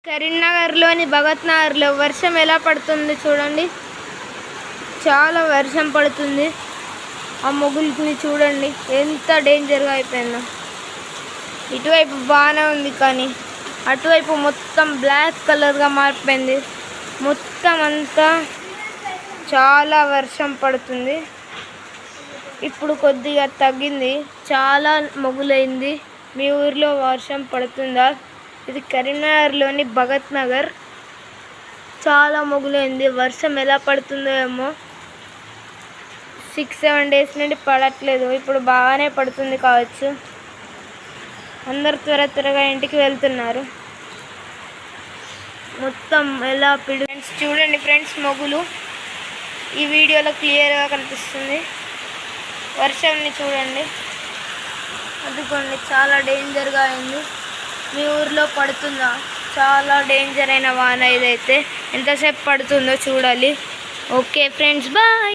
కరీంనగర్లోని భగత్ నగర్లో వర్షం ఎలా పడుతుంది చూడండి. చాలా వర్షం పడుతుంది. ఆ మొగుల్ని చూడండి ఎంత డేంజర్గా అయిపోయిందో. ఇటువైపు బాగానే ఉంది కానీ అటువైపు మొత్తం బ్లాక్ కలర్గా మారిపోయింది. మొత్తం అంతా చాలా వర్షం పడుతుంది. ఇప్పుడు కొద్దిగా తగ్గింది. చాలా మొగులైంది. మీ ఊరిలో వర్షం పడుతుందా? ఇది కరీంనగర్లోని భగత్ నగర్. చాలా మొగులైంది. వర్షం ఎలా పడుతుందో ఏమో. 6-7 డేస్ నుండి పడట్లేదు. ఇప్పుడు బాగానే పడుతుంది కావచ్చు. అందరు త్వరగా ఇంటికి వెళ్తున్నారు. మొత్తం ఎలా ఫ్రెండ్స్ చూడండి ఫ్రెండ్స్, మొగులు ఈ వీడియోలో క్లియర్గా కనిపిస్తుంది. వర్షంని చూడండి, అదిగోండి చాలా డేంజర్గా అయింది. మీ ఊర్లో పడుతుందా? చాలా డేంజర్ అయిన వాన ఇదైతే. ఎంతసేపు పడుతుందో చూడాలి. Okay friends, bye.